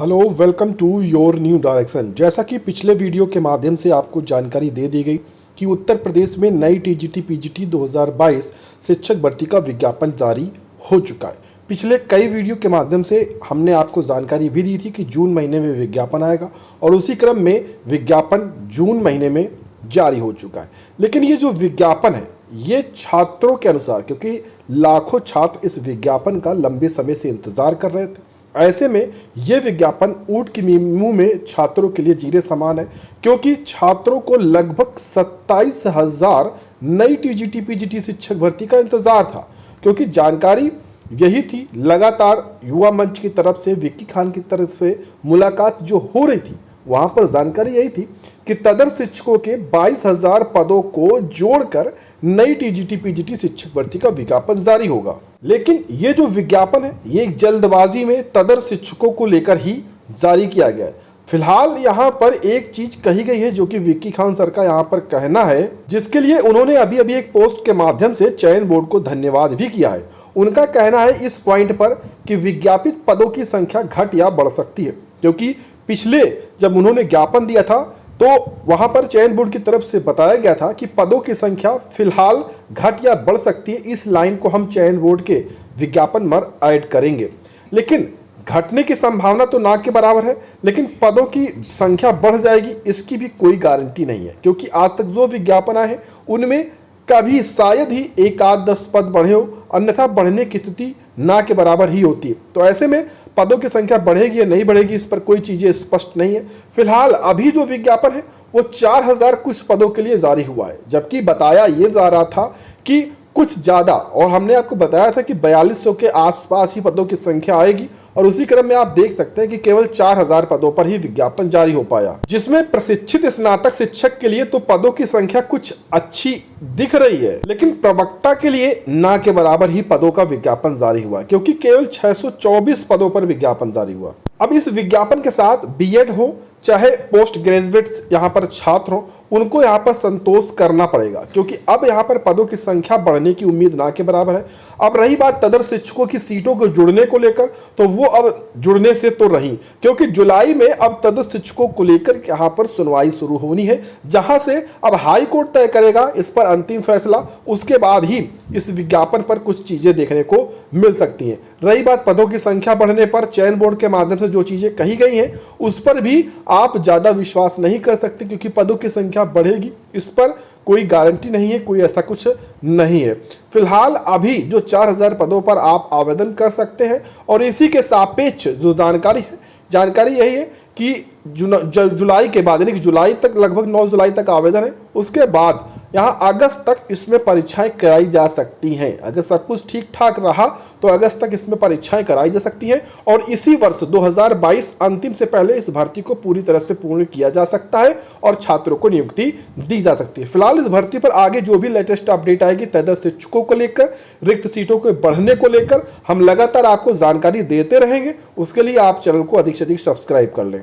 Hello, welcome to your new direction. जैसा कि पिछले वीडियो के माध्यम से आपको जानकारी दे दी गई कि उत्तर प्रदेश में नई टीजीटी पीजीटी 2022 शिक्षक भर्ती का विज्ञापन जारी हो चुका है। पिछले कई वीडियो के माध्यम से हमने आपको जानकारी भी दी थी कि जून महीने में विज्ञापन आएगा और उसी क्रम में विज्ञापन जून महीने में जारी हो चुका है। लेकिन ये जो विज्ञापन है ये छात्रों के अनुसार, क्योंकि लाखों छात्र इस विज्ञापन का लंबे समय से इंतजार कर रहे थे, ऐसे में ये विज्ञापन ऊंट के मुंह में छात्रों के लिए जीरे समान है, क्योंकि छात्रों को लगभग 27,000 नई टीजीटी पीजीटी शिक्षक भर्ती का इंतजार था। क्योंकि जानकारी यही थी, लगातार युवा मंच की तरफ से, विक्की खान की तरफ से मुलाकात जो हो रही थी, वहां पर जानकारी यही थी कि तदर्थ शिक्षकों के 22,000 पदों को जोड़कर नई टीजीटी पीजीटी शिक्षक भर्ती का विज्ञापन जारी होगा। लेकिन ये जो विज्ञापन है ये एक जल्दबाजी में तदर्थ शिक्षकों को लेकर ही जारी किया गया है। फिलहाल यहाँ पर एक चीज कही गई है जो कि विक्की खान सर का यहाँ पर कहना है, जिसके लिए उन्होंने अभी अभी एक पोस्ट के माध्यम से चयन बोर्ड को धन्यवाद भी किया है। उनका कहना है इस पॉइंट पर कि विज्ञापित पदों की संख्या घट या बढ़ सकती है, क्योंकि पिछले जब उन्होंने ज्ञापन दिया था तो वहां पर चयन बोर्ड की तरफ से बताया गया था कि पदों की संख्या फिलहाल घट या बढ़ सकती है। इस लाइन को हम चयन बोर्ड के विज्ञापन में ऐड करेंगे, लेकिन घटने की संभावना तो ना के बराबर है, लेकिन पदों की संख्या बढ़ जाएगी इसकी भी कोई गारंटी नहीं है। क्योंकि आज तक जो विज्ञापन आए हैं उनमें कभी शायद ही 1-10 पद बढ़े हो, अन्यथा बढ़ने की स्थिति ना के बराबर ही होती है। तो ऐसे में पदों की संख्या बढ़ेगी या नहीं बढ़ेगी इस पर कोई चीजें स्पष्ट नहीं है। फिलहाल अभी जो विज्ञापन है वो 4,000 कुछ पदों के लिए जारी हुआ है, जबकि बताया ये जा रहा था कि कुछ ज्यादा, और हमने आपको बताया था कि 4200 के आसपास ही पदों की संख्या आएगी, और उसी क्रम में आप देख सकते हैं कि केवल 4,000 पदों पर ही विज्ञापन जारी हो पाया, जिसमें प्रशिक्षित स्नातक शिक्षक के लिए तो पदों की संख्या कुछ अच्छी दिख रही है, लेकिन प्रवक्ता के लिए ना के बराबर ही पदों का विज्ञापन जारी हुआ, क्योंकि केवल 624 पदों पर विज्ञापन जारी हुआ। अब इस विज्ञापन के साथ बीएड हो चाहे पोस्ट ग्रेजुएट्स यहाँ पर छात्र हो, उनको यहाँ पर संतोष करना पड़ेगा, क्योंकि अब यहाँ पर पदों की संख्या बढ़ने की उम्मीद ना के बराबर है। अब रही बात तदर्थ शिक्षकों की सीटों को जुड़ने को लेकर, तो वो अब जुड़ने से तो रही, क्योंकि जुलाई में अब तदर्थ शिक्षकों को लेकर यहाँ पर सुनवाई शुरू होनी है, जहां से अब हाई कोर्ट तय करेगा इस पर अंतिम फैसला। उसके बाद ही इस विज्ञापन पर कुछ चीजें देखने को मिल सकती हैं। रही बात पदों की संख्या बढ़ने पर, चयन बोर्ड के माध्यम से जो चीजें कही गई हैं उस पर भी आप ज्यादा विश्वास नहीं कर सकते, क्योंकि पदों की संख्या बढ़ेगी इस पर कोई गारंटी नहीं है, कोई ऐसा कुछ नहीं है। फिलहाल अभी जो 4,000 पदों पर आप आवेदन कर सकते हैं, और इसी के सापेक्ष जो जानकारी यही है कि जुलाई के बाद, यानी कि जुलाई तक, लगभग 9 जुलाई तक आवेदन है। उसके बाद यहाँ अगस्त तक इसमें परीक्षाएं कराई जा सकती हैं। अगर सब कुछ ठीक ठाक रहा तो अगस्त तक इसमें परीक्षाएं कराई जा सकती हैं, और इसी वर्ष 2022 अंतिम से पहले इस भर्ती को पूरी तरह से पूर्ण किया जा सकता है और छात्रों को नियुक्ति दी जा सकती है। फिलहाल इस भर्ती पर आगे जो भी लेटेस्ट अपडेट आएगी तदर्थ शिक्षकों को लेकर, रिक्त सीटों के बढ़ने को लेकर, हम लगातार आपको जानकारी देते रहेंगे। उसके लिए आप चैनल को अधिक से अधिक सब्सक्राइब कर लें।